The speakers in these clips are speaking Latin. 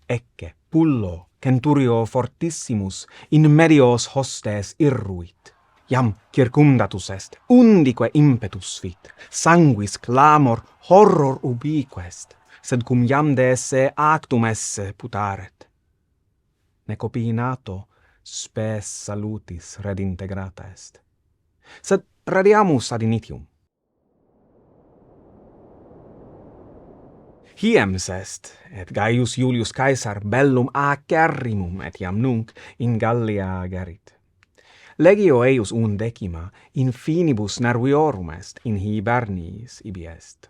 ecce pullo centurio fortissimus in medios hostes irruit. Iam circumdatus est, undique impetus fit, sanguis clamor horror ubique est, sed cum iam de esse actum esse putaret. Nec opii nato spes salutis redintegrata est. Sed radiamus ad initium. Hiems est, et Gaius Julius Caesar bellum acerrimum etiam nunc in Gallia gerit. Legio eius undecima in finibus Nerviorum est, in hiberniis ibi est.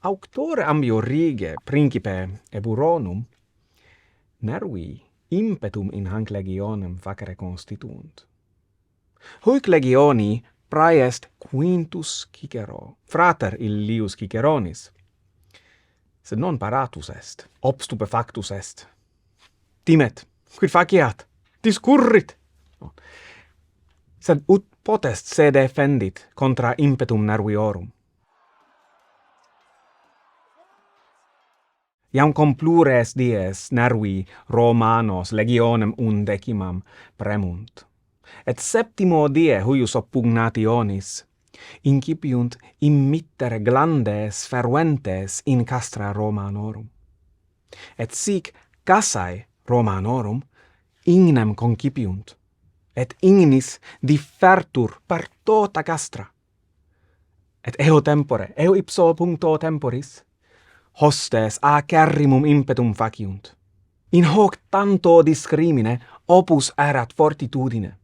Auctore ambio Rige, principe Eburonum, Nervi impetum in hanc legionem facere constituunt. Huic legioni praeest Quintus Cicero, frater Illius Ciceronis, sed non paratus est, obstupefactus est. Timet, quid faciat? Discurrit! Sed ut potest se defendit contra impetum Nerviorum. Iam complures dies Nervi Romanos legionem undecimam premunt. Et septimo die huius oppugnationis incipiunt immittere glandes ferventes in castra Romanorum. Et sic cassae Romanorum ignem concipiunt, et ignis differtur per tota castra. Et eo tempore, eo ipso puncto temporis, hostes acerrimum impetum faciunt. In hoc tanto discrimine opus erat fortitudine.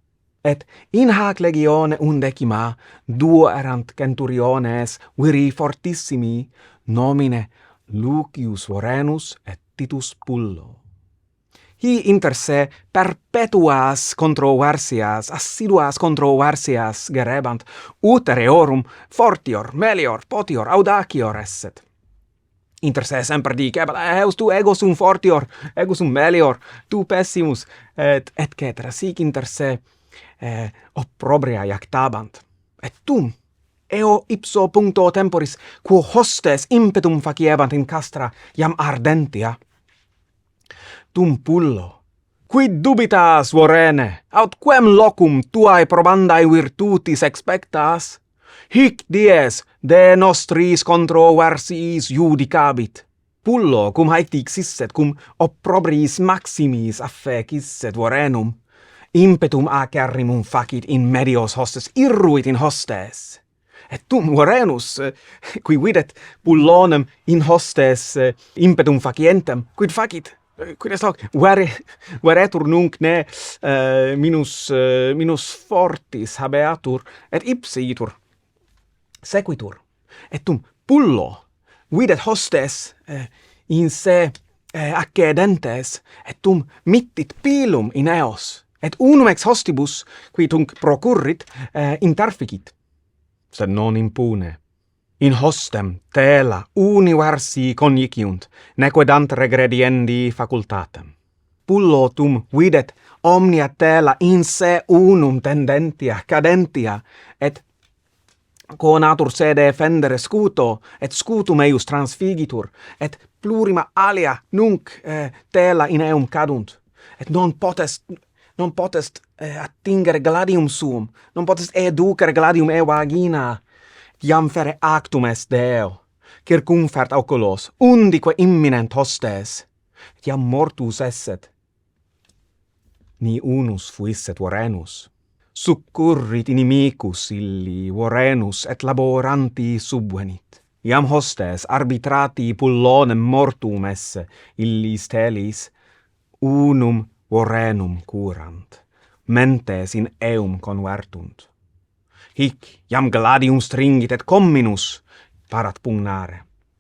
Et in hac legione undecima duo erant centuriones viri fortissimi, nomine Lucius Vorenus et Titus Pullo. Hi inter se perpetuas controversias, assiduas controversias gerebant, utereorum fortior, melior, potior, audacior esset. Inter se semper dicebat, eus tu ego sum fortior, ego sum melior, tu pessimus, et cetera. Sic inter se opprobria iactabant. Et tum, eo ipso puncto temporis, quo hostes impetum faciebant in castra iam ardentia. Tum Pullo, quid dubitas, Vorene, aut quem locum tuae probandae virtutis expectas? Hic dies de nostris controversiis judicabit. Pullo cum haec dixisset, cum opprobriis maximis affecisset Vorenum, impetum acerrimum facit in medios hostes, irruit in hostes. Et tum Vorenus, qui videt Pullonem in hostes impetum facientem, quid facit? Quid est hoc? Veretur nunc ne minus fortis habeatur, et ipsiitur sequitur. Et tum Pullo videt hostes in se accedentes, et tum mittit pilum in eos, et unum ex hostibus, qui tunc procurrit, interficit, sed non impune. In hostem tela universi conjiciunt, nequedant regrediendi facultatem. Pullo tum videt omnia tela in se unum tendentia, cadentia, et conatur se defendere scuto, et scutum eius transfigitur, et plurima alia nunc tela in eum cadunt, et non potest attingere gladium suum, non potest educere gladium eo vagina. Iam fere actum est Deo, circumfert oculos, undique imminent hostes, iam mortus esset. Ni unus fuisset Vorenus, succurrit inimicus illi Vorenus et laboranti subvenit. Iam hostes arbitrati Pullonem mortum esse, illis telis, unum Vorenum curant, mentes in eum convertunt. Hic iam gladium stringit et comminus parat pugnare.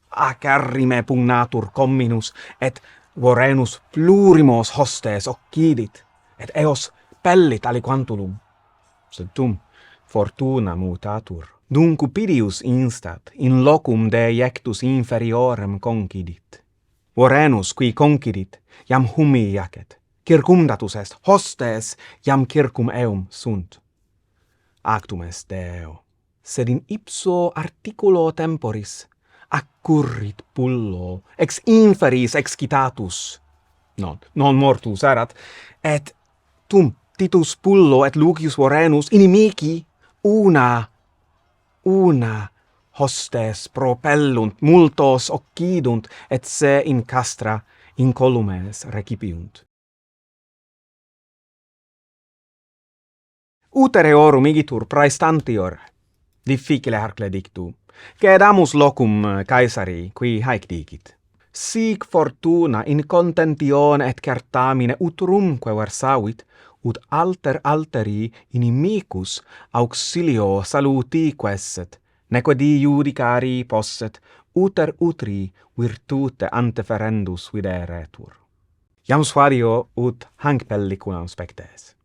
Acerrime pugnatur comminus, et Vorenus plurimos hostes occidit, et eos pellit aliquantulum. Sed tum fortuna mutatur. Dum Cupidius instat in locum deiectus inferiorem concidit. Vorenus qui concidit iam humi iacet. Circumdatus est hostes iam circum eum sunt. Actum est Deo, sed in ipso articulo temporis accurrit pullo, ex inferis excitatus, non mortus erat, et tum Titus Pullo et Lucius Vorenus inimici una hostes propellunt, multos occidunt, et se in castra incolumes recipiunt. Utereorum igitur praestantior, difficile harcle dictu, cedamus locum Caesari, qui haec dicit. Sic fortuna in contentione et certamine utrumque versavit, ut alter alteri inimicus auxilio salutique esset, neque di judicari posset, uter utri virtute anteferendus videretur. Jam suadio ut hanc pelliculam spectes.